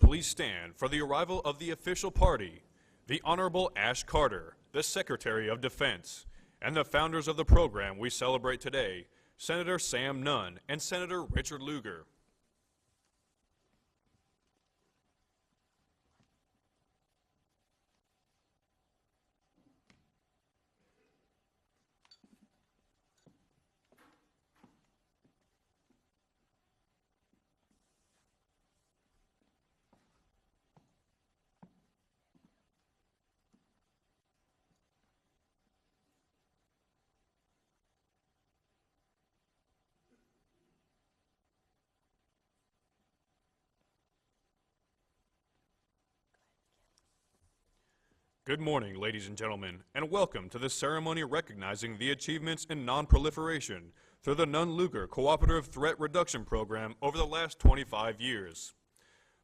please stand for the arrival of the official party, the Honorable Ash Carter, the Secretary of Defense, and the founders of the program we celebrate today, Senator Sam Nunn and Senator Richard Lugar. Good morning, ladies and gentlemen, and welcome to the ceremony recognizing the achievements in non-proliferation through the Nunn-Lugar Cooperative Threat Reduction Program over the last 25 years.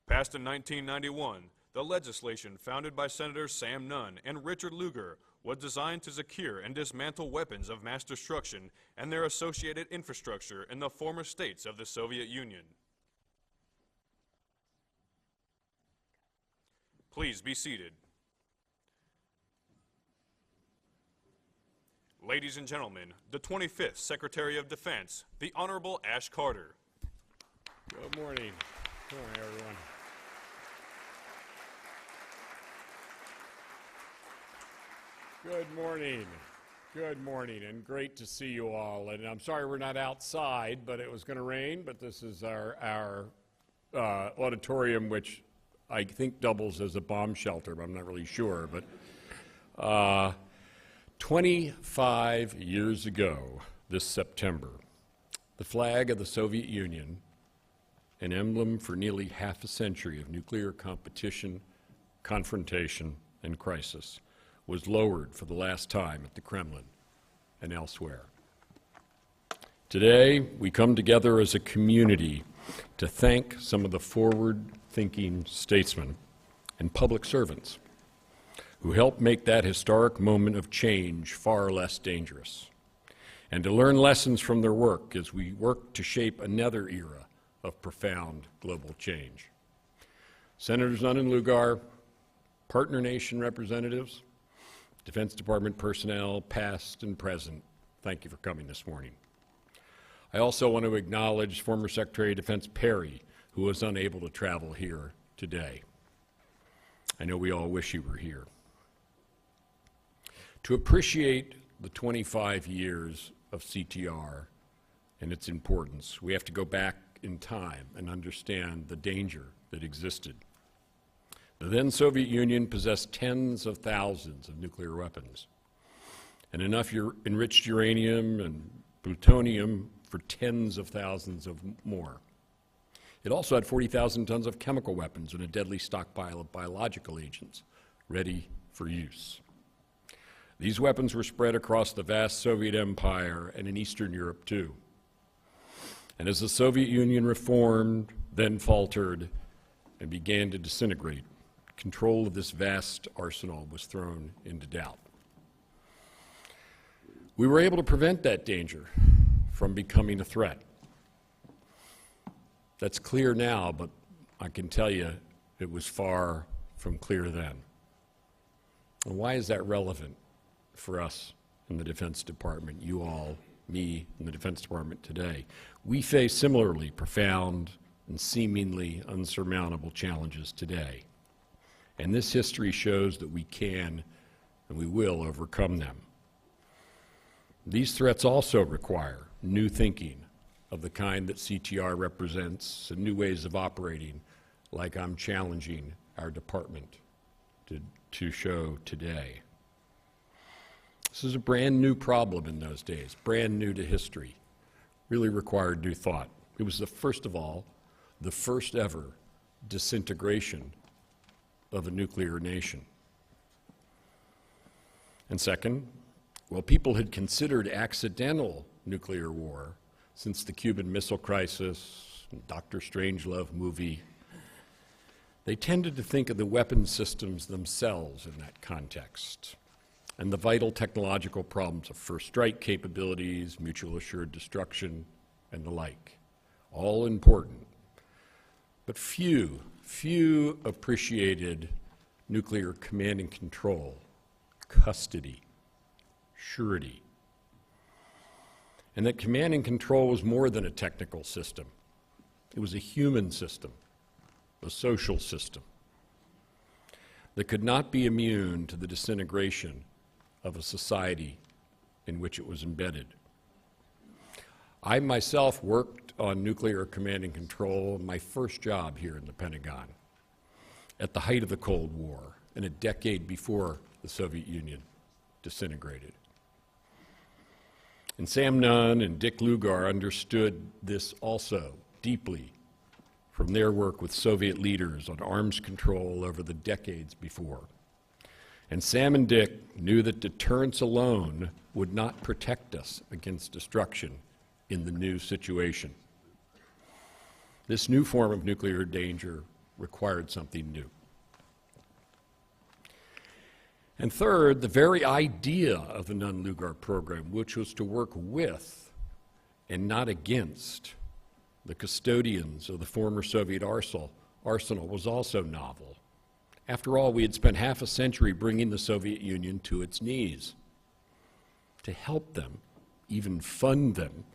Passed in 1991, the legislation founded by Senators Sam Nunn and Richard Lugar was designed to secure and dismantle weapons of mass destruction and their associated infrastructure in the former states of the Soviet Union. Please be seated. Ladies and gentlemen, the 25th Secretary of Defense, the Honorable Ash Carter. Good morning. Good morning, everyone. Good morning. Good morning, and great to see you all. And I'm sorry we're not outside, but it was going to rain, but this is our auditorium, which I think doubles as a bomb shelter, but I'm not really sure. But 25 years ago this September, the flag of the Soviet Union, an emblem for nearly half a century of nuclear competition, confrontation, and crisis, was lowered for the last time at the Kremlin and elsewhere. Today, we come together as a community to thank some of the forward-thinking statesmen and public servants who helped make that historic moment of change far less dangerous, and to learn lessons from their work as we work to shape another era of profound global change. Senators Nunn and Lugar, partner nation representatives, Defense Department personnel, past and present, thank you for coming this morning. I also want to acknowledge former Secretary of Defense Perry, who was unable to travel here today. I know we all wish he were here. To appreciate the 25 years of CTR and its importance, we have to go back in time and understand the danger that existed. The then Soviet Union possessed tens of thousands of nuclear weapons and enough enriched uranium and plutonium for tens of thousands of more. It also had 40,000 tons of chemical weapons and a deadly stockpile of biological agents ready for use. These weapons were spread across the vast Soviet empire and in Eastern Europe too. And as the Soviet Union reformed, then faltered, and began to disintegrate, control of this vast arsenal was thrown into doubt. We were able to prevent that danger from becoming a threat. That's clear now, but I can tell you it was far from clear then. And why is that relevant for us in the Defense Department, you all, me, in the Defense Department today? We face similarly profound and seemingly unsurmountable challenges today. And this history shows that we can and we will overcome them. These threats also require new thinking of the kind that CTR represents and new ways of operating, like I'm challenging our department to show today. This is a brand new problem in those days, brand new to history, really required new thought. It was first of all, the first ever disintegration of a nuclear nation. And second, well, people had considered accidental nuclear war since the Cuban Missile Crisis, Dr. Strangelove movie. They tended to think of the weapon systems themselves in that context, and the vital technological problems of first strike capabilities, mutual assured destruction, and the like. All important. But few few appreciated nuclear command and control, custody, surety, and that command and control was more than a technical system. It was a human system, a social system that could not be immune to the disintegration of a society in which it was embedded. I myself worked on nuclear command and control, my first job here in the Pentagon, at the height of the Cold War and a decade before the Soviet Union disintegrated. And Sam Nunn and Dick Lugar understood this also deeply from their work with Soviet leaders on arms control over the decades before. And Sam and Dick knew that deterrence alone would not protect us against destruction in the new situation. This new form of nuclear danger required something new. And third, the very idea of the Nunn-Lugar program, which was to work with and not against the custodians of the former Soviet arsenal, was also novel. After all, we had spent half a century bringing the Soviet Union to its knees. To help them, even fund them,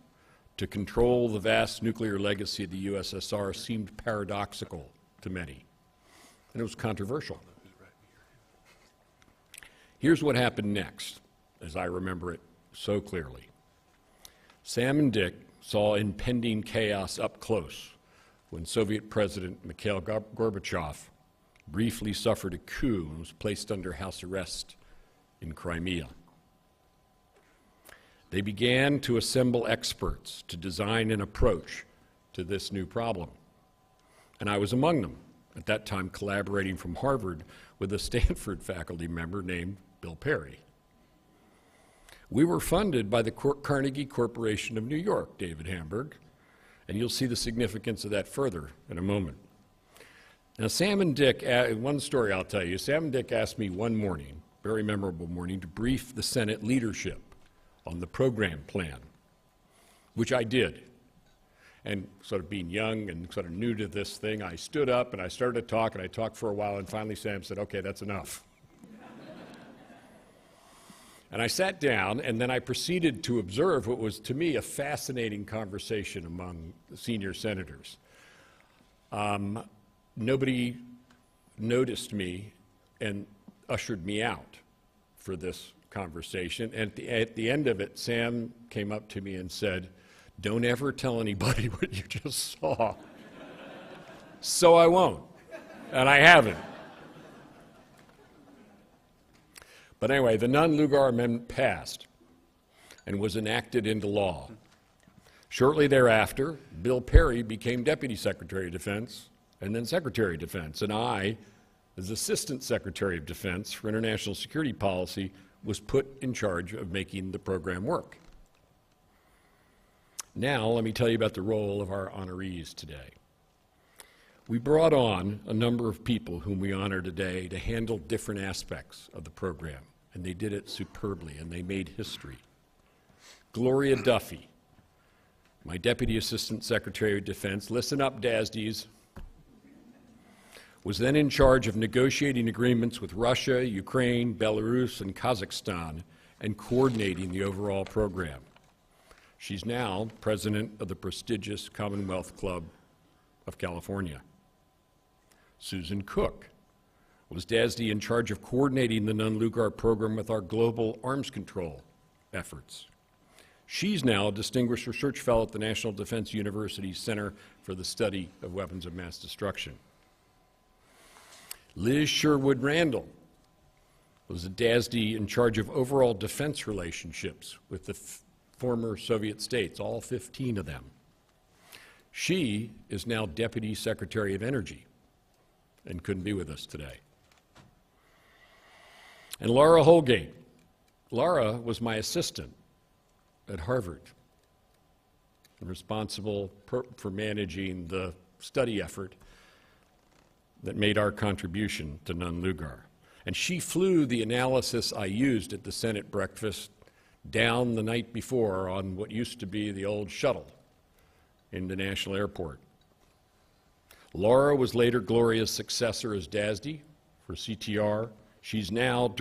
to control the vast nuclear legacy of the USSR seemed paradoxical to many, and it was controversial. Here's what happened next, as I remember it so clearly. Sam and Dick saw impending chaos up close when Soviet President Mikhail Gorbachev briefly suffered a coup and was placed under house arrest in Crimea. They began to assemble experts to design an approach to this new problem. And I was among them, at that time collaborating from Harvard with a Stanford faculty member named Bill Perry. We were funded by the Carnegie Corporation of New York, David Hamburg, and you'll see the significance of that further in a moment. Now, Sam and Dick, one story I'll tell you, Sam and Dick asked me one morning, very memorable morning, to brief the Senate leadership on the program plan, which I did. And sort of being young and sort of new to this thing, I stood up and I started to talk, and I talked for a while, and finally Sam said, "Okay, that's enough." And I sat down, and then I proceeded to observe what was, to me, a fascinating conversation among the senior senators. Nobody noticed me and ushered me out for this conversation. And at the end of it, Sam came up to me and said, "Don't ever tell anybody what you just saw." So I won't, and I haven't. But anyway, the Nunn-Lugar Amendment passed and was enacted into law. Shortly thereafter, Bill Perry became Deputy Secretary of Defense and then Secretary of Defense, and I, as Assistant Secretary of Defense for International Security Policy, was put in charge of making the program work. Now, let me tell you about the role of our honorees today. We brought on a number of people whom we honor today to handle different aspects of the program, and they did it superbly, and they made history. Gloria Duffy, my Deputy Assistant Secretary of Defense, listen up, DASDs, was then in charge of negotiating agreements with Russia, Ukraine, Belarus, and Kazakhstan, and coordinating the overall program. She's now president of the prestigious Commonwealth Club of California. Susan Cook was DASD in charge of coordinating the Nunn-Lugar program with our global arms control efforts. She's now a distinguished research fellow at the National Defense University Center for the Study of Weapons of Mass Destruction. Liz Sherwood Randall was a DASD in charge of overall defense relationships with the former Soviet states, all 15 of them. She is now Deputy Secretary of Energy and couldn't be with us today. And Laura Holgate. Laura was my assistant at Harvard, responsible for managing the study effort that made our contribution to Nunn-Lugar. And she flew the analysis I used at the Senate breakfast down the night before on what used to be the old shuttle in the National Airport. Laura was later Gloria's successor as DASD for CTR. She's now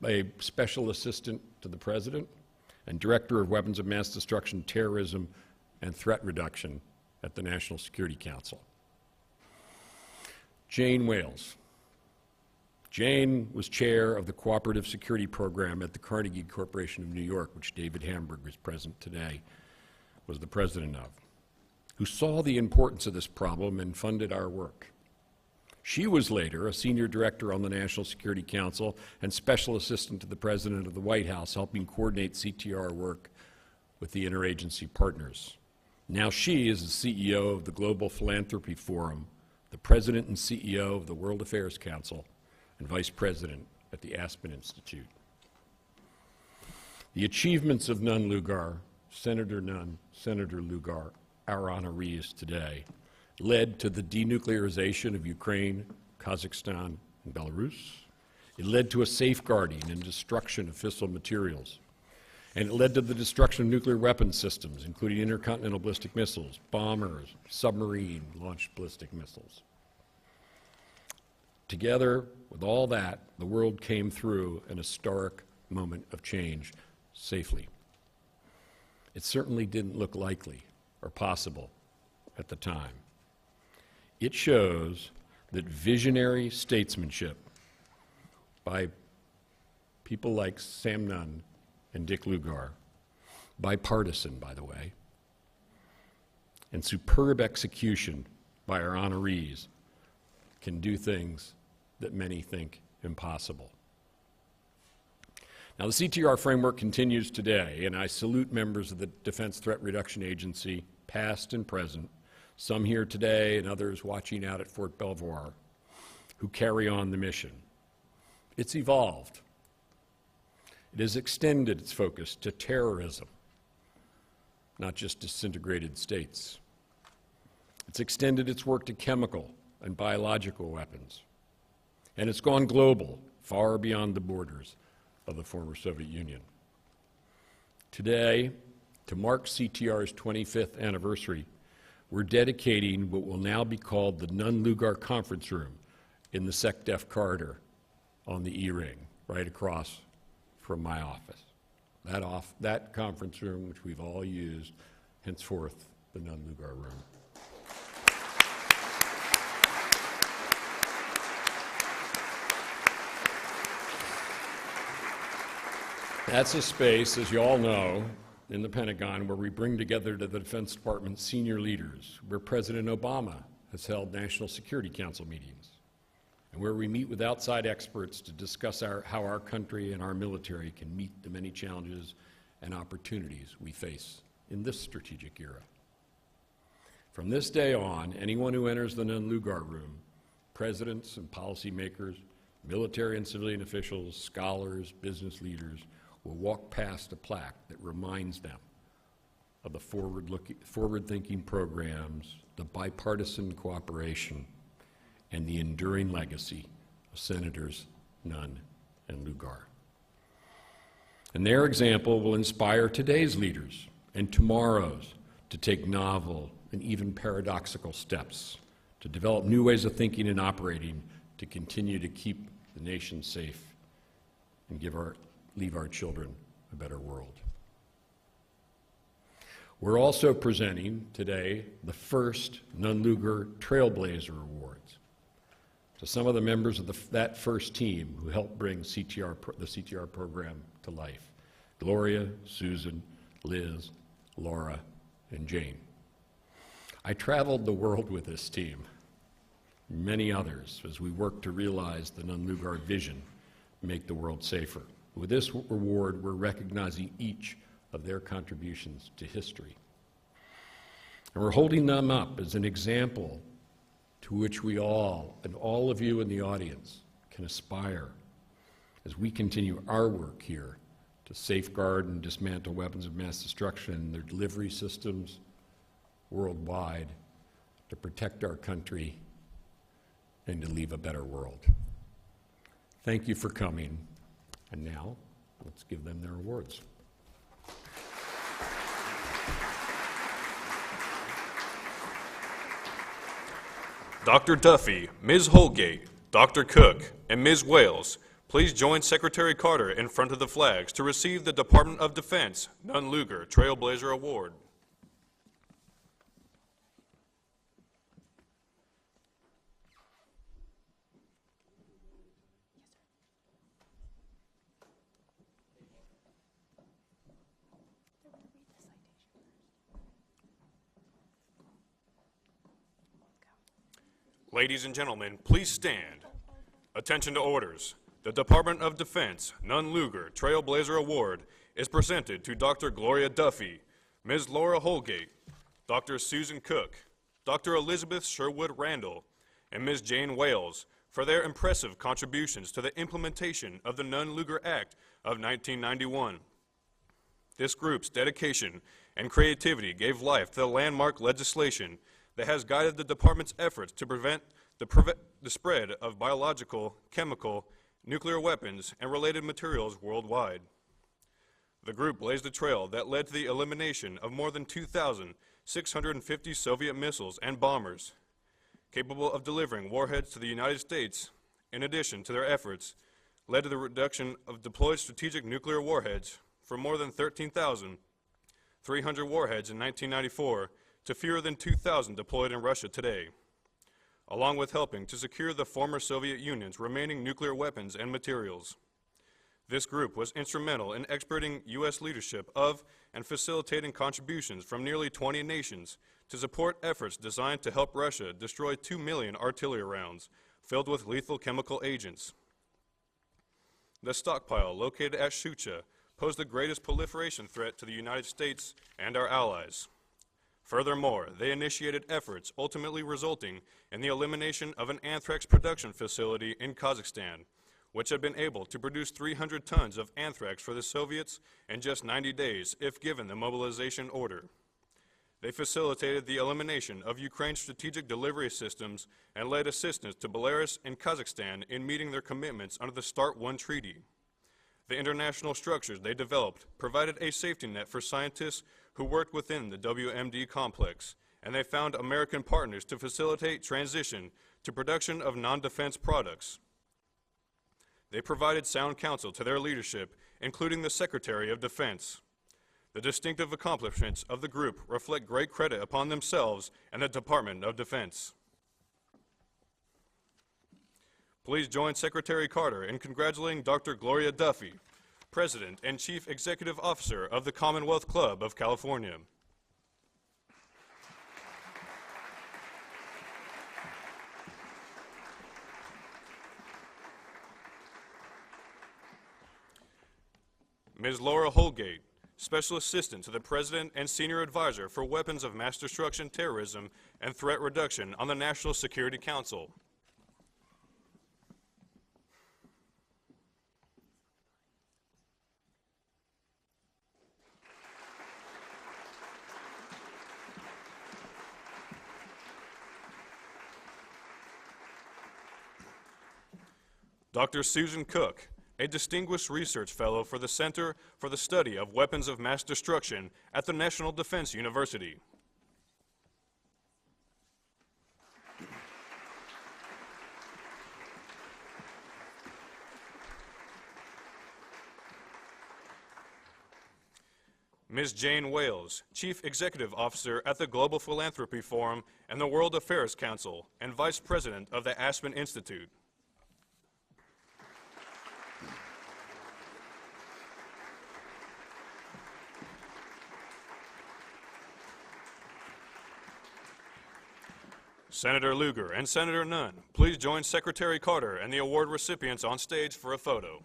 a special assistant to the president and director of weapons of mass destruction, terrorism, and threat reduction at the National Security Council. Jane Wales. Jane was chair of the Cooperative Security Program at the Carnegie Corporation of New York, which David Hamburg, who's present today, was the president of, who saw the importance of this problem and funded our work. She was later a senior director on the National Security Council and special assistant to the president of the White House, helping coordinate CTR work with the interagency partners. Now she is the CEO of the Global Philanthropy Forum, the president and CEO of the World Affairs Council, and vice president at the Aspen Institute. The achievements of Nunn-Lugar, Senator Nunn, Senator Lugar, our honorees today, led to the denuclearization of Ukraine, Kazakhstan, and Belarus. It led to a safeguarding and destruction of fissile materials. And it led to the destruction of nuclear weapons systems, including intercontinental ballistic missiles, bombers, submarine-launched ballistic missiles. Together with all that, the world came through an historic moment of change safely. It certainly didn't look likely or possible at the time. It shows that visionary statesmanship by people like Sam Nunn and Dick Lugar, bipartisan, by the way, and superb execution by our honorees can do things that many think impossible. Now, the CTR framework continues today, and I salute members of the Defense Threat Reduction Agency, past and present, some here today and others watching out at Fort Belvoir, who carry on the mission. It's evolved. It has extended its focus to terrorism, not just disintegrated states. It's extended its work to chemical and biological weapons. And it's gone global, far beyond the borders of the former Soviet Union. Today, to mark CTR's 25th anniversary, we're dedicating what will now be called the Nunn-Lugar Conference Room in the SecDef corridor on the E-Ring, right across from my office. That conference room, which we've all used, henceforth the Nunn-Lugar Room. That's a space, as you all know, in the Pentagon where we bring together the Defense Department's senior leaders, where President Obama has held National Security Council meetings, and where we meet with outside experts to discuss how our country and our military can meet the many challenges and opportunities we face in this strategic era. From this day on, anyone who enters the Nunn-Lugar Room, presidents and policymakers, military and civilian officials, scholars, business leaders, will walk past a plaque that reminds them of the forward-thinking programs, the bipartisan cooperation, and the enduring legacy of Senators Nunn and Lugar. And their example will inspire today's leaders and tomorrow's to take novel and even paradoxical steps to develop new ways of thinking and operating to continue to keep the nation safe and leave our children a better world. We're also presenting today the first Nunn-Lugar Trailblazer Awards to some of the members of that first team who helped bring the CTR program to life: Gloria, Susan, Liz, Laura, and Jane. I traveled the world with this team, many others, as we worked to realize the Nunn-Lugar vision, make the world safer. With this award, we're recognizing each of their contributions to history. And we're holding them up as an example to which we all, and all of you in the audience, can aspire as we continue our work here to safeguard and dismantle weapons of mass destruction and their delivery systems worldwide, to protect our country, and to leave a better world. Thank you for coming. And now, let's give them their awards. Dr. Duffy, Ms. Holgate, Dr. Cook, and Ms. Wales, please join Secretary Carter in front of the flags to receive the Department of Defense Nunn-Lugar Trailblazer Award. Ladies and gentlemen, please stand. Attention to orders. The Department of Defense Nunn-Lugar Trailblazer Award is presented to Dr. Gloria Duffy, Ms. Laura Holgate, Dr. Susan Cook, Dr. Elizabeth Sherwood Randall, and Ms. Jane Wales for their impressive contributions to the implementation of the Nunn-Lugar Act of 1991. This group's dedication and creativity gave life to the landmark legislation that has guided the department's efforts to prevent the spread of biological, chemical, nuclear weapons, and related materials worldwide. The group blazed a trail that led to the elimination of more than 2,650 Soviet missiles and bombers, capable of delivering warheads to the United States. In addition to their efforts, led to the reduction of deployed strategic nuclear warheads from more than 13,300 warheads in 1994 to fewer than 2,000 deployed in Russia today, along with helping to secure the former Soviet Union's remaining nuclear weapons and materials. This group was instrumental in exporting U.S. leadership of and facilitating contributions from nearly 20 nations to support efforts designed to help Russia destroy 2 million artillery rounds filled with lethal chemical agents. The stockpile located at Shucha posed the greatest proliferation threat to the United States and our allies. Furthermore, they initiated efforts ultimately resulting in the elimination of an anthrax production facility in Kazakhstan, which had been able to produce 300 tons of anthrax for the Soviets in just 90 days if given the mobilization order. They facilitated the elimination of Ukraine's strategic delivery systems and led assistance to Belarus and Kazakhstan in meeting their commitments under the START I treaty. The international structures they developed provided a safety net for scientists who worked within the WMD complex, and they found American partners to facilitate transition to production of non-defense products. They provided sound counsel to their leadership, including the Secretary of Defense. The distinctive accomplishments of the group reflect great credit upon themselves and the Department of Defense. Please join Secretary Carter in congratulating Dr. Gloria Duffy, President and Chief Executive Officer of the Commonwealth Club of California. Ms. Laura Holgate, Special Assistant to the President and Senior Advisor for Weapons of Mass Destruction, Terrorism, and Threat Reduction on the National Security Council. Dr. Susan Cook, a Distinguished Research Fellow for the Center for the Study of Weapons of Mass Destruction at the National Defense University. Ms. Jane Wales, Chief Executive Officer at the Global Philanthropy Forum and the World Affairs Council, and Vice President of the Aspen Institute. Senator Lugar and Senator Nunn, please join Secretary Carter and the award recipients on stage for a photo.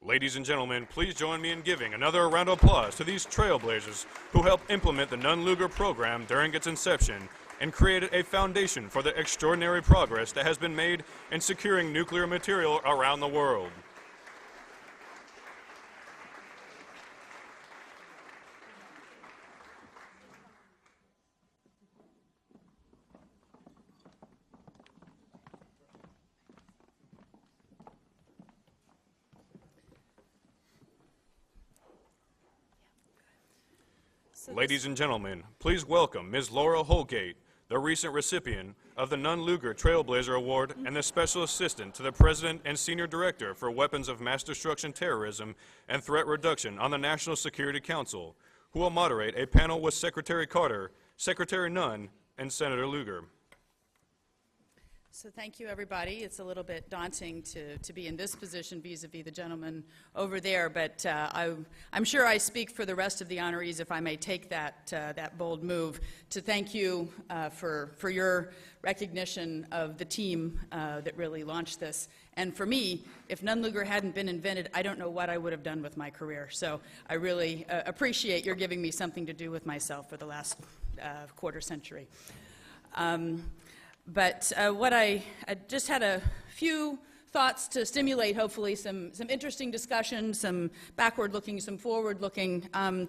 Ladies and gentlemen, please join me in giving another round of applause to these trailblazers who helped implement the Nunn-Lugar program during its inception and created a foundation for the extraordinary progress that has been made in securing nuclear material around the world. Ladies and gentlemen, please welcome Ms. Laura Holgate, the recent recipient of the Nunn-Lugar Trailblazer Award and the Special Assistant to the President and Senior Director for Weapons of Mass Destruction, Terrorism, and Threat Reduction on the National Security Council, who will moderate a panel with Secretary Carter, Secretary Nunn, and Senator Lugar. So thank you, everybody. It's a little bit daunting to be in this position vis-a-vis the gentleman over there, but I'm sure I speak for the rest of the honorees if I may take that bold move to thank you for your recognition of the team that really launched this. And for me, if Nunn-Lugar hadn't been invented, I don't know what I would have done with my career. So I really appreciate your giving me something to do with myself for the last quarter century. But I just had a few thoughts to stimulate, hopefully, some interesting discussion, some backward-looking, some forward-looking, and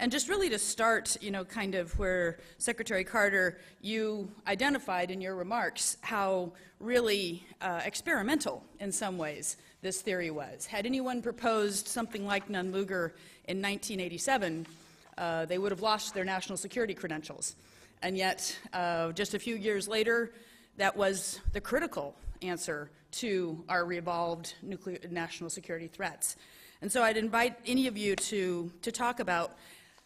just really to start, kind of where Secretary Carter, you identified in your remarks how really experimental, in some ways, this theory was. Had anyone proposed something like Nunn-Lugar in 1987, they would have lost their national security credentials. And yet, just a few years later, that was the critical answer to our re-evolved nuclear national security threats. And so I'd invite any of you to talk about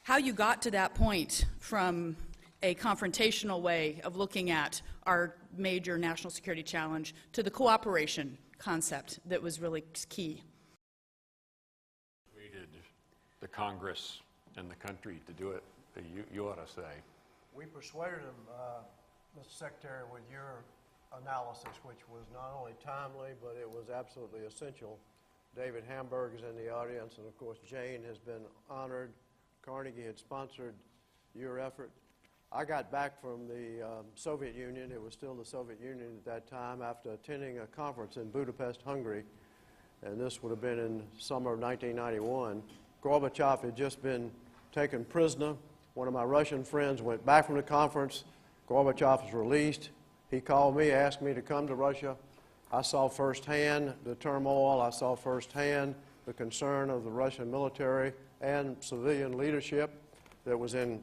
how you got to that point from a confrontational way of looking at our major national security challenge to the cooperation concept that was really key. Persuaded the Congress and the country to do it, you ought to say. We persuaded them, Mr. Secretary, with your analysis, which was not only timely, but it was absolutely essential. David Hamburg is in the audience, and of course Jane has been honored. Carnegie had sponsored your effort. I got back from the Soviet Union. It was still the Soviet Union at that time, after attending a conference in Budapest, Hungary, and this would have been in summer of 1991. Gorbachev had just been taken prisoner. One of my Russian friends went back from the conference. Gorbachev was released. He called me, asked me to come to Russia. I saw firsthand the turmoil. I saw firsthand the concern of the Russian military and civilian leadership that was in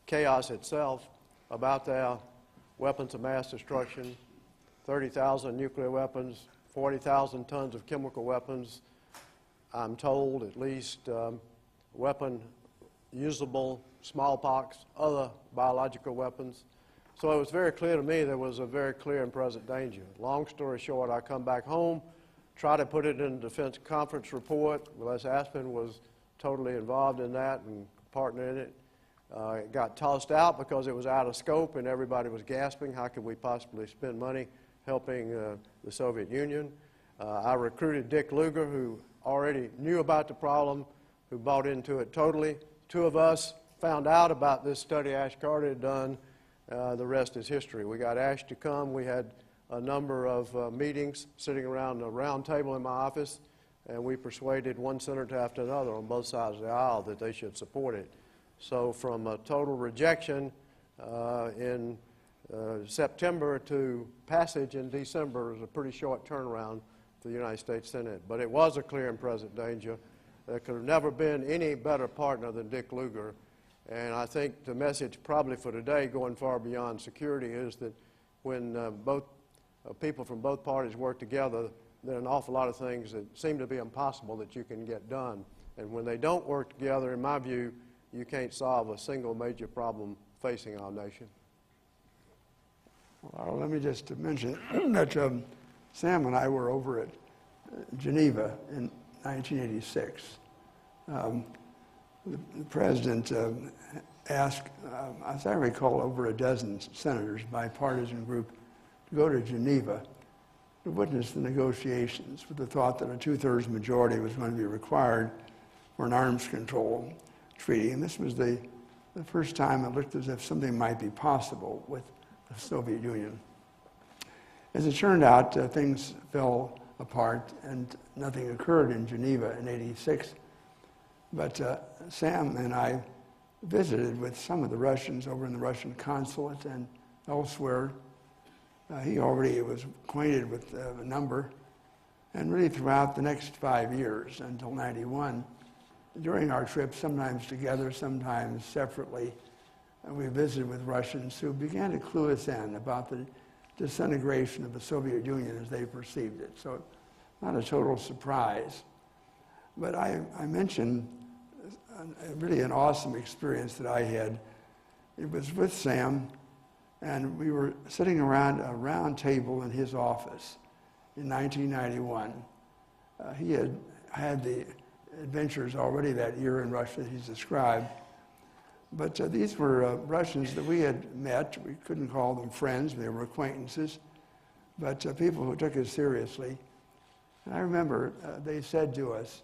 chaos itself about their weapons of mass destruction, 30,000 nuclear weapons, 40,000 tons of chemical weapons, I'm told at least weapon usable, smallpox, other biological weapons. So it was very clear to me there was a very clear and present danger. Long story short, I come back home, try to put it in the Defense Conference report. Les Aspin was totally involved in that and partner in it. It got tossed out because it was out of scope and everybody was gasping. How could we possibly spend money helping the Soviet Union? I recruited Dick Lugar, who already knew about the problem, who bought into it totally. Two of us found out about this study Ash Carter had done. The rest is history. We got Ash to come. We had a number of meetings sitting around a round table in my office, and we persuaded one senator after another on both sides of the aisle that they should support it. So from a total rejection in September to passage in December is a pretty short turnaround for the United States Senate. But it was a clear and present danger. There could have never been any better partner than Dick Lugar. And I think the message probably for today, going far beyond security, is that when both people from both parties work together, there are an awful lot of things that seem to be impossible that you can get done. And when they don't work together, in my view, you can't solve a single major problem facing our nation. Well, let me just mention that Sam and I were over at Geneva in 1986. The president asked, as I recall, over a dozen senators, bipartisan group, to go to Geneva to witness the negotiations with the thought that a two-thirds majority was going to be required for an arms control treaty. And this was the first time it looked as if something might be possible with the Soviet Union. As it turned out, things fell apart and nothing occurred in Geneva in '86. But Sam and I visited with some of the Russians over in the Russian consulate and elsewhere. He already was acquainted with a number. And really throughout the next 5 years until '91, during our trips, sometimes together, sometimes separately, and we visited with Russians who began to clue us in about the disintegration of the Soviet Union as they perceived it. So not a total surprise. But I mentioned really an awesome experience that I had. It was with Sam, and we were sitting around a round table in his office in 1991. He had the adventures already that year in Russia that he's described. But these were Russians that we had met. We couldn't call them friends, they were acquaintances, but people who took us seriously. And I remember they said to us,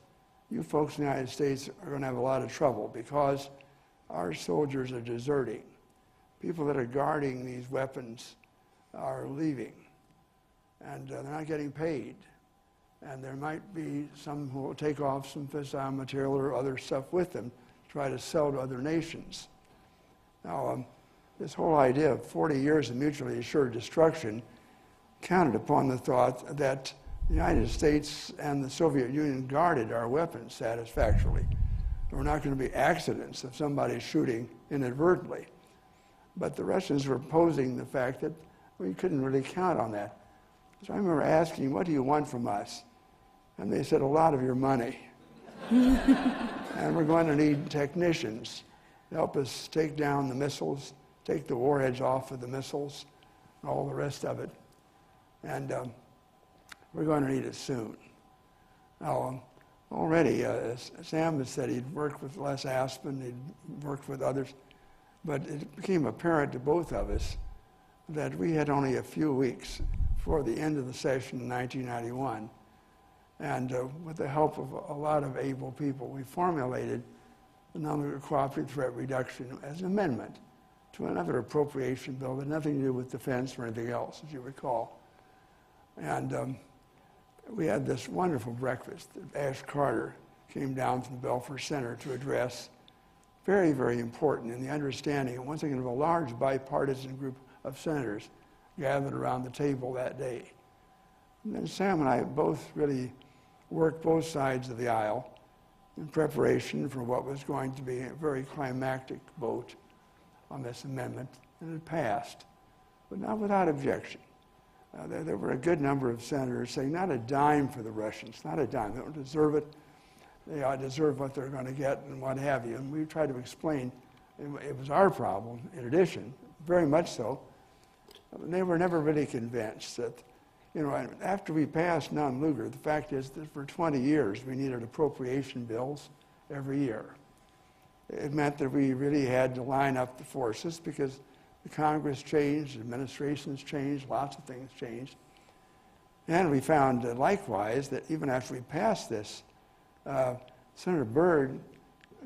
you folks in the United States are going to have a lot of trouble because our soldiers are deserting. People that are guarding these weapons are leaving, and they're not getting paid. And there might be some who will take off some fissile material or other stuff with them to try to sell to other nations. Now, this whole idea of 40 years of mutually assured destruction counted upon the thought that the United States and the Soviet Union guarded our weapons satisfactorily. There were not going to be accidents of somebody shooting inadvertently. But the Russians were posing the fact that we couldn't really count on that. So I remember asking, what do you want from us? And they said, a lot of your money. And we're going to need technicians to help us take down the missiles, take the warheads off of the missiles, and all the rest of it. And we're going to need it soon. Now, already, Sam has said he'd worked with Les Aspin, he'd worked with others, but it became apparent to both of us that we had only a few weeks before the end of the session in 1991. And with the help of a lot of able people, we formulated the Nunn-Lugar Cooperative Threat Reduction as an amendment to another appropriation bill that had nothing to do with defense or anything else, as you recall. And we had this wonderful breakfast that Ash Carter came down from the Belfer Center to address. Very, very important in the understanding, once again, of a large bipartisan group of senators gathered around the table that day. And then Sam and I both really worked both sides of the aisle in preparation for what was going to be a very climactic vote on this amendment, and it passed, but not without objection. There were a good number of senators saying, not a dime for the Russians, not a dime. They don't deserve it. They ought to deserve what they're going to get and what have you. And we tried to explain it was our problem, in addition, very much so. They were never really convinced that, you know, after we passed Nunn-Lugar, the fact is that for 20 years we needed appropriation bills every year. It meant that we really had to line up the forces because the Congress changed, administrations changed, lots of things changed. And we found likewise that even after we passed this, Senator Byrd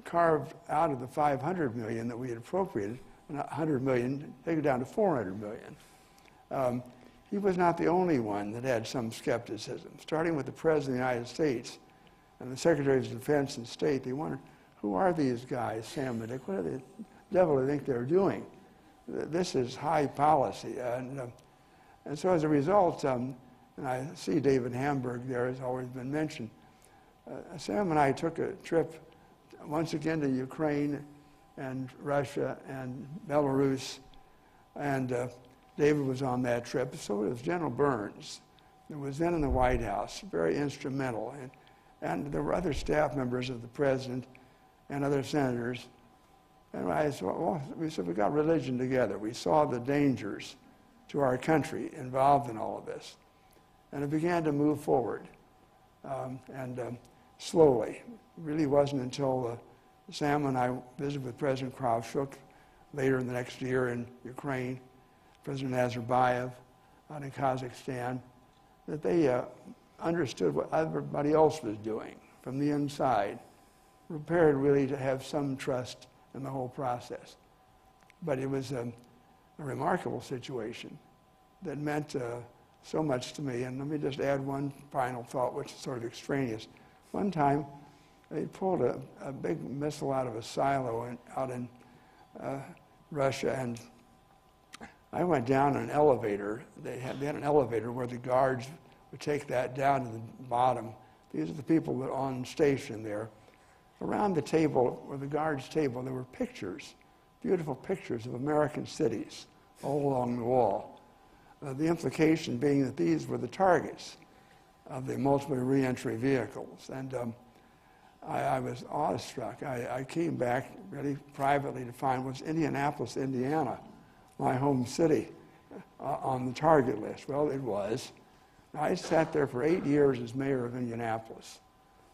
carved out of the $500 million that we had appropriated, $100 million, take it down to $400 million. He was not the only one that had some skepticism. Starting with the President of the United States and the Secretaries of Defense and State, they wondered, who are these guys, Sam and Dick? What the devil do they think they're doing? This is high policy. And so as a result, and I see David Hamburg there has always been mentioned, Sam and I took a trip once again to Ukraine and Russia and Belarus, and David was on that trip. So was General Burns, who was then in the White House, very instrumental. And there were other staff members of the president and other senators. And I said, well, we said, we got religion together. We saw the dangers to our country involved in all of this. And it began to move forward. Slowly. It really wasn't until Sam and I visited with President Kravchuk later in the next year in Ukraine, President Nazarbayev out in Kazakhstan, that they understood what everybody else was doing from the inside, prepared really to have some trust in the whole process. But it was a remarkable situation that meant so much to me. And let me just add one final thought, which is sort of extraneous. One time, they pulled a big missile out of a silo out in Russia, and I went down an elevator. They had an elevator where the guards would take that down to the bottom. These are the people that are on station there. Around the table, or the guards' table, there were pictures, beautiful pictures of American cities all along the wall. The implication being that these were the targets of the multiple reentry vehicles. And I was awestruck. I came back really privately to find was Indianapolis, Indiana, my home city, on the target list. Well, it was. I sat there for 8 years as mayor of Indianapolis,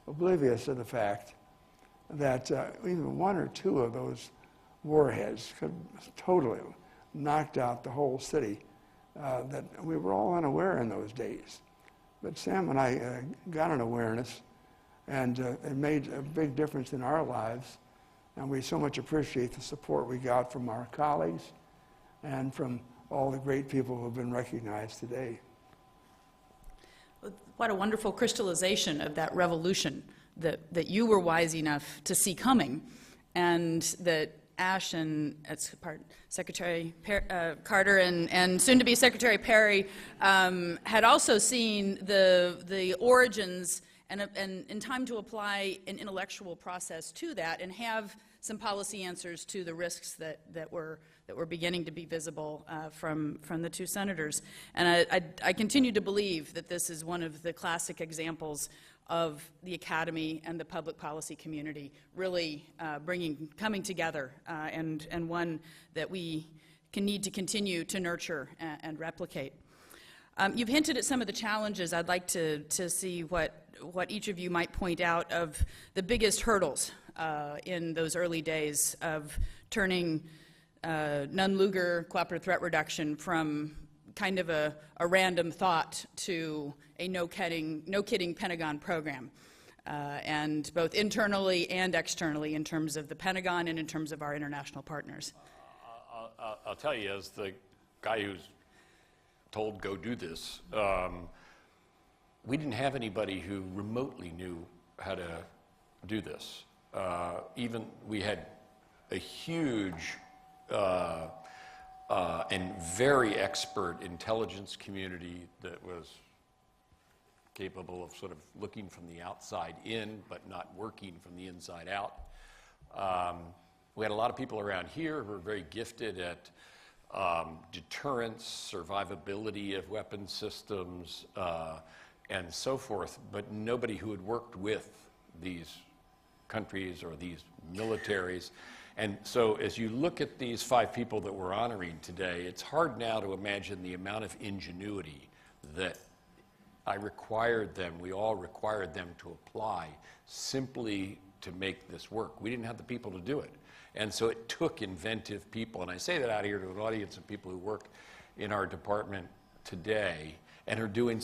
oblivious to the fact that even one or two of those warheads could have totally knocked out the whole city, that we were all unaware in those days. But Sam and I got an awareness, and it made a big difference in our lives, and we so much appreciate the support we got from our colleagues and from all the great people who have been recognized today. What a wonderful crystallization of that revolution that you were wise enough to see coming, and that Ash and Secretary Carter and soon-to-be Secretary Perry had also seen the origins and in time to apply an intellectual process to that and have some policy answers to the risks that were beginning to be visible from the two senators. And I continue to believe that this is one of the classic examples of the academy and the public policy community really coming together, and one that we need to continue to nurture and replicate. You've hinted at some of the challenges. I'd like to see what each of you might point out of the biggest hurdles in those early days of turning Nunn-Lugar cooperative threat reduction from kind of a random thought to a no-kidding Pentagon program, and both internally and externally in terms of the Pentagon and in terms of our international partners. I'll tell you, as the guy who's told go do this, we didn't have anybody who remotely knew how to do this. Even we had a huge and very expert intelligence community that was capable of sort of looking from the outside in, but not working from the inside out. We had a lot of people around here who were very gifted at deterrence, survivability of weapon systems, and so forth, but nobody who had worked with these countries or these militaries. And so as you look at these 5 people that we're honoring today, it's hard now to imagine the amount of ingenuity that we all required them to apply simply to make this work. We didn't have the people to do it. And so it took inventive people. And I say that out here to an audience of people who work in our department today and are doing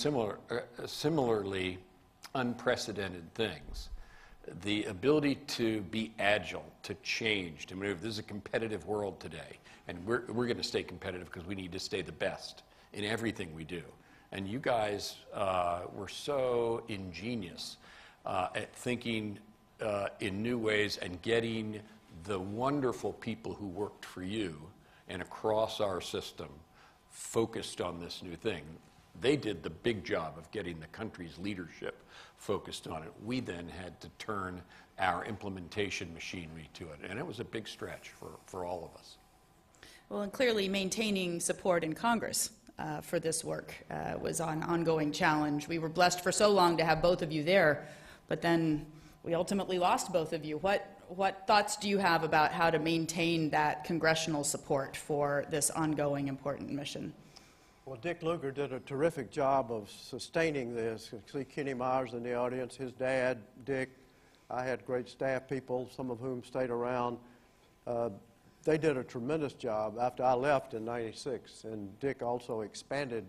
similarly unprecedented things. The ability to be agile, to change, to move. This is a competitive world today, and we're going to stay competitive because we need to stay the best in everything we do. And you guys were so ingenious at thinking in new ways and getting the wonderful people who worked for you and across our system focused on this new thing. They did the big job of getting the country's leadership focused on it. We then had to turn our implementation machinery to it, and it was a big stretch for all of us. Well, and clearly maintaining support in Congress for this work was an ongoing challenge. We were blessed for so long to have both of you there, but then we ultimately lost both of you. What thoughts do you have about how to maintain that congressional support for this ongoing important mission? Well, Dick Lugar did a terrific job of sustaining this. You see Kenny Myers in the audience, his dad, Dick. I had great staff people, some of whom stayed around. They did a tremendous job after I left in '96, and Dick also expanded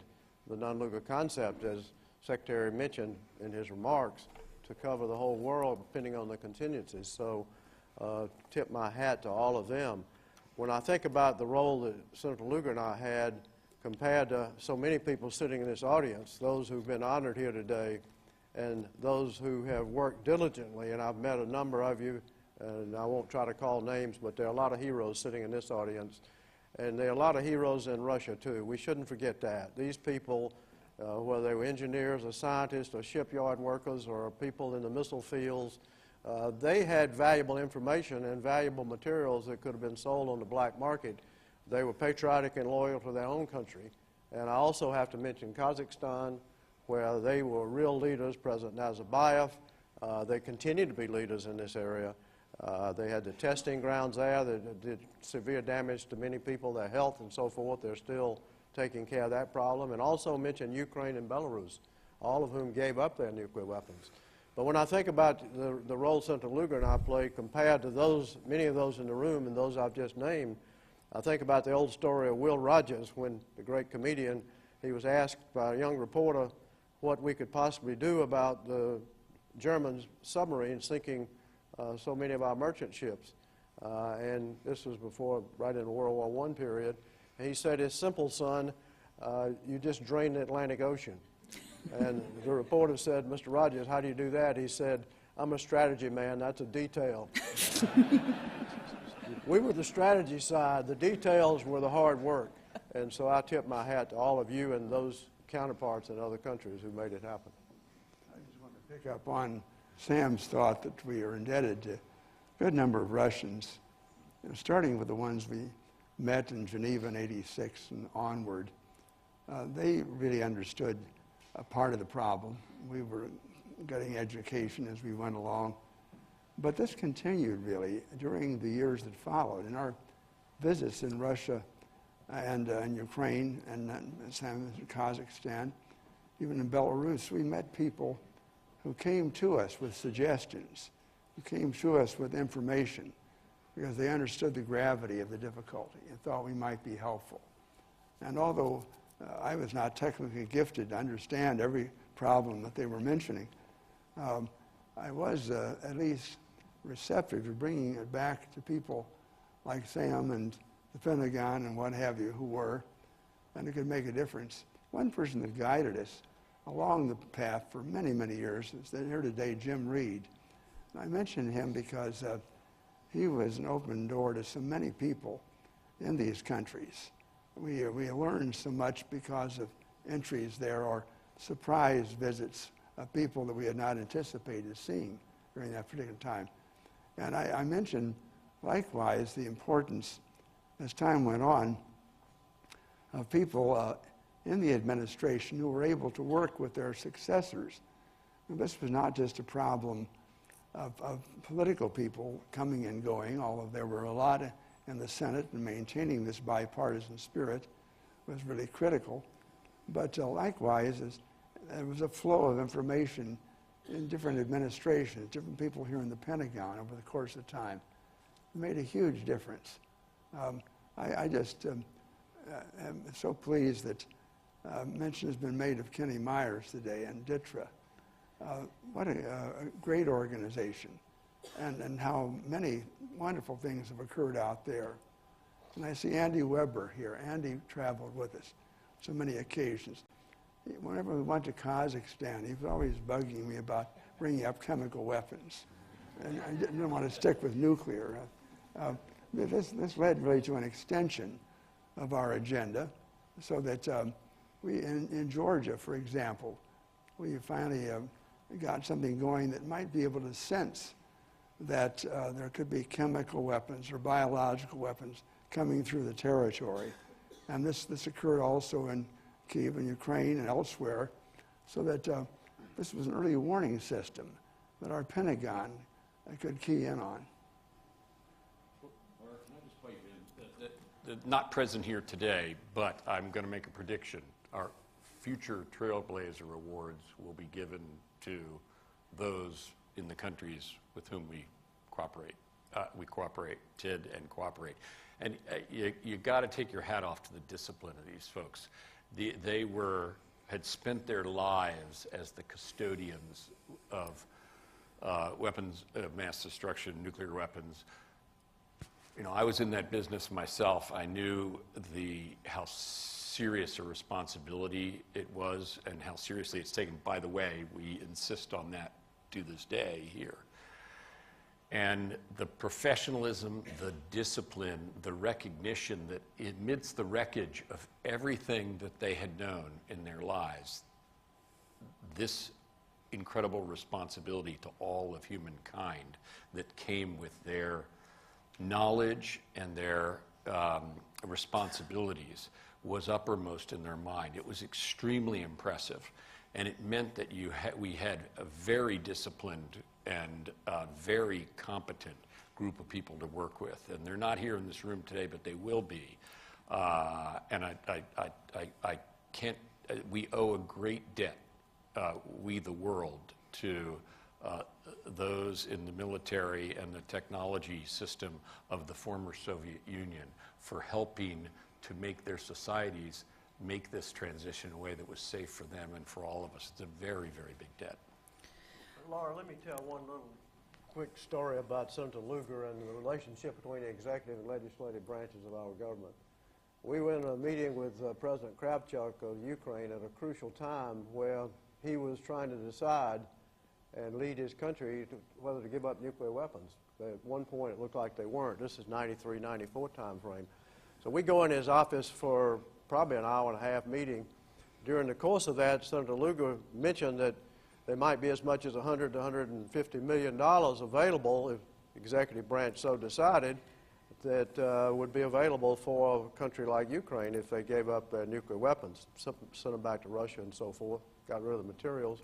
the Nunn-Lugar concept, as Secretary mentioned in his remarks, to cover the whole world depending on the contingencies. So tip my hat to all of them. When I think about the role that Senator Lugar and I had compared to so many people sitting in this audience, those who've been honored here today and those who have worked diligently, and I've met a number of you, and I won't try to call names, but there are a lot of heroes sitting in this audience, and there are a lot of heroes in Russia too. We shouldn't forget that. These people, whether they were engineers or scientists or shipyard workers or people in the missile fields, They had valuable information and valuable materials that could have been sold on the black market. They were patriotic and loyal to their own country. And I also have to mention Kazakhstan, where they were real leaders, President Nazarbayev. They continue to be leaders in this area. They had the testing grounds there that did severe damage to many people, their health and so forth. They're still taking care of that problem. And also mention Ukraine and Belarus, all of whom gave up their nuclear weapons. But when I think about the role Senator Lugar and I play compared to those, many of those in the room and those I've just named, I think about the old story of Will Rogers when, the great comedian, he was asked by a young reporter what we could possibly do about the German submarines sinking so many of our merchant ships. And this was before, right in the World War I period. And he said, "It's simple, son. You just drain the Atlantic Ocean." And the reporter said, "Mr. Rogers, how do you do that?" He said, "I'm a strategy man. That's a detail." We were the strategy side. The details were the hard work. And so I tip my hat to all of you and those counterparts in other countries who made it happen. I just want to pick up on Sam's thought that we are indebted to a good number of Russians, starting with the ones we met in Geneva in '86 and onward. They really understood a part of the problem. We were getting education as we went along. But this continued, really, during the years that followed. In our visits in Russia and in Ukraine and in Kazakhstan, even in Belarus, we met people who came to us with suggestions, who came to us with information, because they understood the gravity of the difficulty and thought we might be helpful. And although I was not technically gifted to understand every problem that they were mentioning, I was at least receptive to bringing it back to people like Sam and the Pentagon and what have you who were, and it could make a difference. One person that guided us along the path for many, many years is here today, Jim Reed. And I mention him because he was an open door to so many people in these countries. We learned so much because of entries there or surprise visits of people that we had not anticipated seeing during that particular time. And I mentioned, likewise, the importance, as time went on, of people in the administration who were able to work with their successors. And this was not just a problem of political people coming and going, although there were a lot in the Senate, and maintaining this bipartisan spirit was really critical. But likewise, there was a flow of information in different administrations, different people here in the Pentagon over the course of time. It made a huge difference. I just am so pleased that mention has been made of Kenny Myers today and DITRA. What a great organization, and how many wonderful things have occurred out there. And I see Andy Weber here. Andy traveled with us so many occasions. Whenever we went to Kazakhstan, he was always bugging me about bringing up chemical weapons. And I didn't want to stick with nuclear. This led really to an extension of our agenda, so that we, in Georgia, for example, we finally got something going that might be able to sense that there could be chemical weapons or biological weapons coming through the territory. And this occurred also in Kyiv and Ukraine and elsewhere, so that this was an early warning system that our Pentagon could key in on. Mark, can I just play you in? Not present here today, but I'm going to make a prediction. Our future Trailblazer Awards will be given to those in the countries with whom we cooperate. Cooperated and cooperate. And you got to take your hat off to the discipline of these folks. They had spent their lives as the custodians of weapons of mass destruction, nuclear weapons. You know, I was in that business myself. I knew how serious a responsibility it was and how seriously it's taken. By the way, we insist on that to this day here. And the professionalism, the discipline, the recognition that amidst the wreckage of everything that they had known in their lives, this incredible responsibility to all of humankind that came with their knowledge and their responsibilities was uppermost in their mind. It was extremely impressive, and it meant that we had a very disciplined and very competent group of people to work with. And they're not here in this room today, but they will be. And I can't, we owe a great debt, we the world, to those in the military and the technology system of the former Soviet Union for helping to make their societies make this transition in a way that was safe for them and for all of us. It's a very, very big debt. Laura, let me tell one little quick story about Senator Lugar and the relationship between the executive and legislative branches of our government. We went in a meeting with President Kravchuk of Ukraine at a crucial time where he was trying to decide and lead his country to whether to give up nuclear weapons. At one point, it looked like they weren't. This is 93, 94 time frame. So we go in his office for probably an hour and a half meeting. During the course of that, Senator Lugar mentioned that there might be as much as $100 to $150 million available, if the executive branch so decided, that would be available for a country like Ukraine if they gave up their nuclear weapons, sent them back to Russia and so forth, got rid of the materials.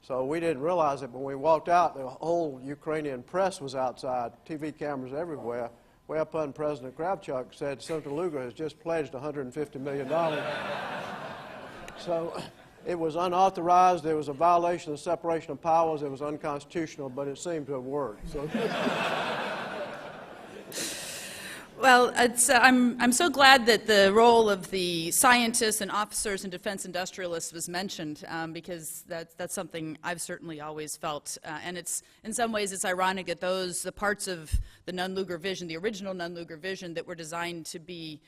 So we didn't realize it. When we walked out, the whole Ukrainian press was outside, TV cameras everywhere. Whereupon President Kravchuk said, Senator Lugar has just pledged $150 million. So it was unauthorized. There was a violation of separation of powers. It was unconstitutional, but it seemed to have worked. So. Well, I'm so glad that the role of the scientists and officers and defense industrialists was mentioned, because that's something I've certainly always felt. And it's, in some ways, it's ironic that the parts of the Nunn-Lugar vision, the original Nunn-Lugar vision that were designed to be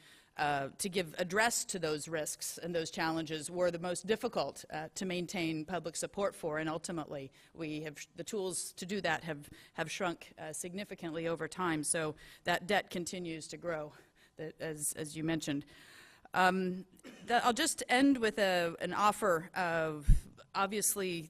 to give address to those risks and those challenges were the most difficult to maintain public support for, and ultimately the tools to do that have shrunk significantly over time. So that debt continues to grow, as you mentioned. I'll just end with an offer of. Obviously,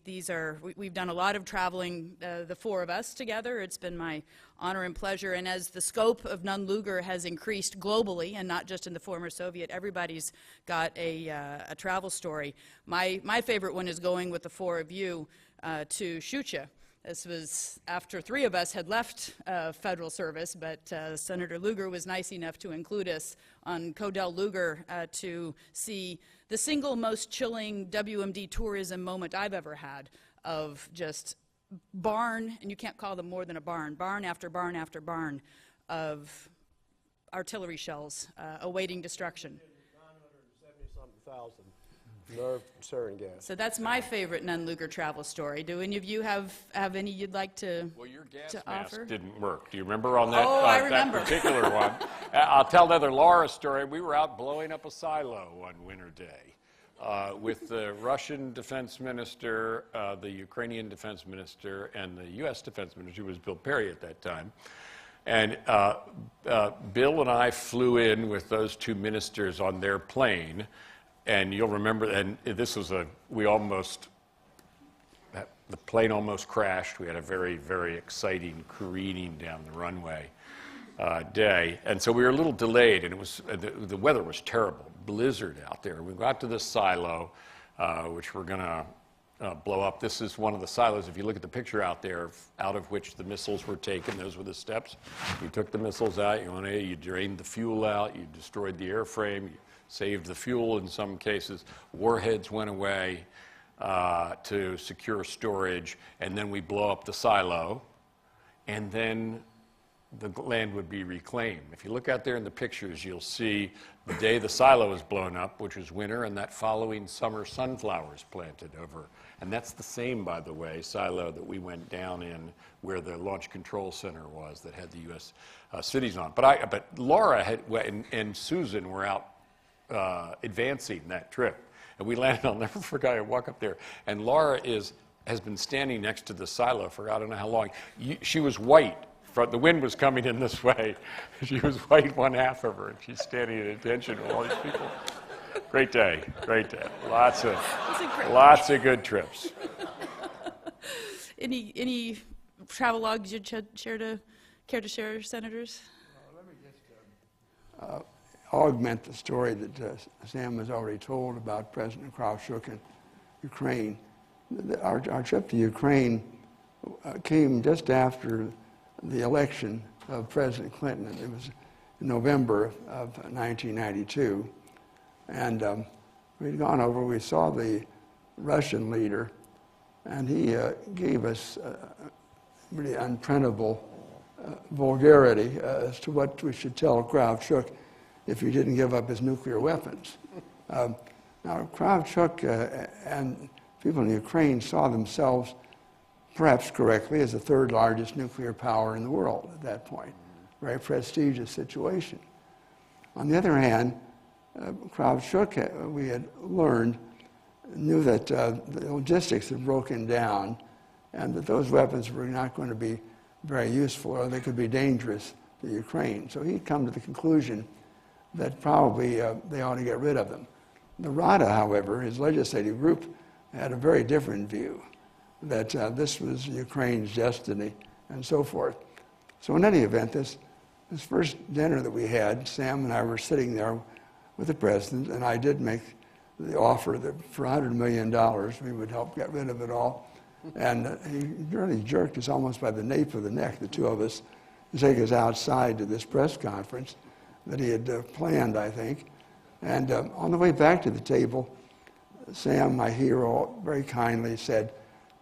we've done a lot of traveling, the four of us together. It's been my honor and pleasure, and as the scope of Nunn-Lugar has increased globally, and not just in the former Soviet, everybody's got a travel story. My favorite one is going with the four of you to Shucha. This was after three of us had left federal service, but Senator Lugar was nice enough to include us on Codell Lugar to see the single most chilling WMD tourism moment I've ever had, of just barn, and you can't call them more than a barn, barn after barn after barn of artillery shells awaiting destruction. 970-something thousand. Nerve sarin gas. So that's my favorite Nunn-Lugar travel story. Do any of you have any you'd like to Well, your gas to mask offer? didn't work. Do you remember on that, Oh, I that remember. particular one? I'll tell another Laura story. We were out blowing up a silo one winter day with the Russian defense minister, the Ukrainian defense minister, and the U.S. defense minister, who was Bill Perry at that time. And Bill and I flew in with those two ministers on their plane. And you'll remember, and this was the plane almost crashed. We had a very, very exciting careening down the runway day. And so we were a little delayed, and it was the weather was terrible, blizzard out there. We got to this silo, which we're going to blow up. This is one of the silos, if you look at the picture out there, out of which the missiles were taken. Those were the steps. You took the missiles out, you drained the fuel out, you destroyed the airframe, you saved the fuel in some cases. Warheads went away to secure storage, and then we blow up the silo, and then the land would be reclaimed. If you look out there in the pictures, you'll see the day the silo was blown up, which was winter, and that following summer sunflowers planted over. And that's the same, by the way, silo that we went down in where the Launch Control Center was that had the U.S. cities on. But Laura and Susan were out advancing that trip. And we landed, I'll never forget, I walk up there, and Laura has been standing next to the silo for I don't know how long. She was white. The wind was coming in this way. She was white one half of her, and she's standing at attention with all these people. Great day, great day. Lots of good trips. Any travel logs you'd care to share, Senators? Let me just augment the story that Sam has already told about President Kravchuk and Ukraine. Our trip to Ukraine came just after the election of President Clinton. It was in November of 1992. And we'd gone over, we saw the Russian leader, and he gave us really unprintable vulgarity as to what we should tell Kravchuk if he didn't give up his nuclear weapons. Now, Kravchuk and people in Ukraine saw themselves, perhaps correctly, as the third largest nuclear power in the world at that point. Very prestigious situation. On the other hand, Kravchuk, we had learned, knew that the logistics had broken down and that those weapons were not going to be very useful or they could be dangerous to Ukraine. So he'd come to the conclusion that probably they ought to get rid of them. The Rada, however, his legislative group, had a very different view, that this was Ukraine's destiny and so forth. So in any event, this first dinner that we had, Sam and I were sitting there with the president, and I did make the offer that for $100 million we would help get rid of it all. And he really jerked us almost by the nape of the neck, the two of us, to take us outside to this press conference that he had planned, I think. And on the way back to the table, Sam, my hero, very kindly said,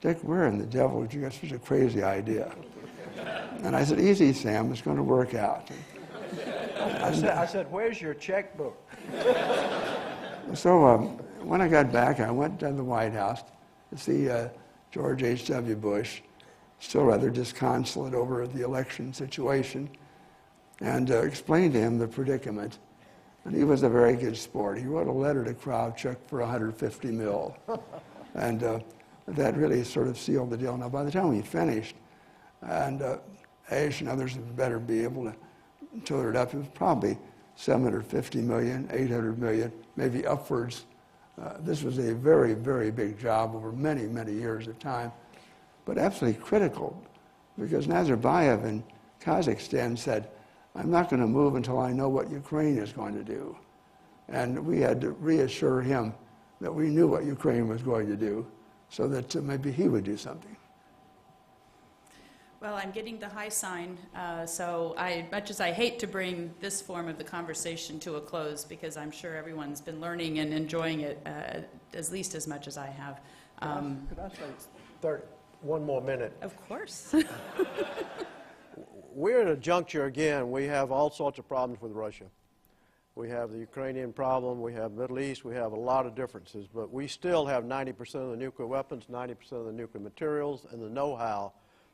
"Dick, where in the devil did you get such a crazy idea?" And I said, "Easy, Sam, it's going to work out." I said, "Where's your checkbook?" So when I got back, I went to the White House to see George H.W. Bush, still rather disconsolate over the election situation, and explained to him the predicament. And he was a very good sport. He wrote a letter to Kravchuk for $150 million. And that really sort of sealed the deal. Now, by the time we finished, and Ash and others would better be able to total it up, it was probably $750 million, $800 million, maybe upwards. This was a very, very big job over many, many years of time, but absolutely critical, because Nazarbayev in Kazakhstan said, "I'm not going to move until I know what Ukraine is going to do." And we had to reassure him that we knew what Ukraine was going to do, so that maybe he would do something. Well, I'm getting the high sign, so much as I hate to bring this form of the conversation to a close, because I'm sure everyone's been learning and enjoying it at least as much as I have. Could I say one more minute? Of course. We're at a juncture again. We have all sorts of problems with Russia. We have the Ukrainian problem, we have Middle East, we have a lot of differences, but we still have 90% of the nuclear weapons, 90% of the nuclear materials, and the know-how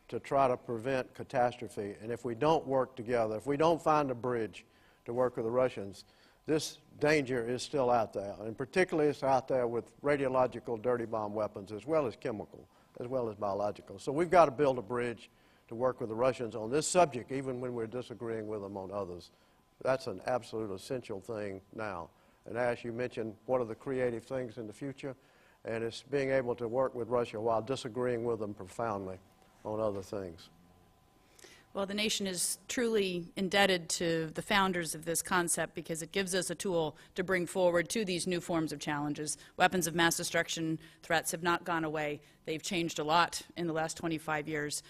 to try to prevent catastrophe. And if we don't work together, if we don't find a bridge to work with the Russians, this danger is still out there. And particularly it's out there with radiological dirty bomb weapons as well as chemical, as well as biological. So we've got to build a bridge to work with the Russians on this subject, even when we're disagreeing with them on others. That's an absolute essential thing now. And Ash, you mentioned what are the creative things in the future, and it's being able to work with Russia while disagreeing with them profoundly on other things. Well, the nation is truly indebted to the founders of this concept because it gives us a tool to bring forward to these new forms of challenges. Weapons of mass destruction threats have not gone away. They've changed a lot in the last 25 years,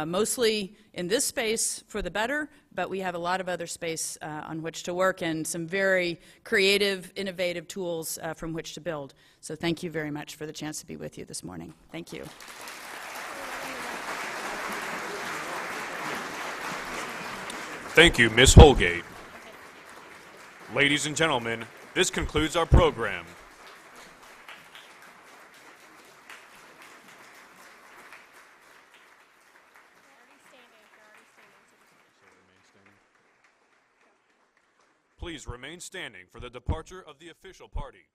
mostly in this space for the better, but we have a lot of other space on which to work and some very creative, innovative tools from which to build. So thank you very much for the chance to be with you this morning. Thank you. Thank you, Ms. Holgate. Ladies and gentlemen, this concludes our program. Please remain standing for the departure of the official party.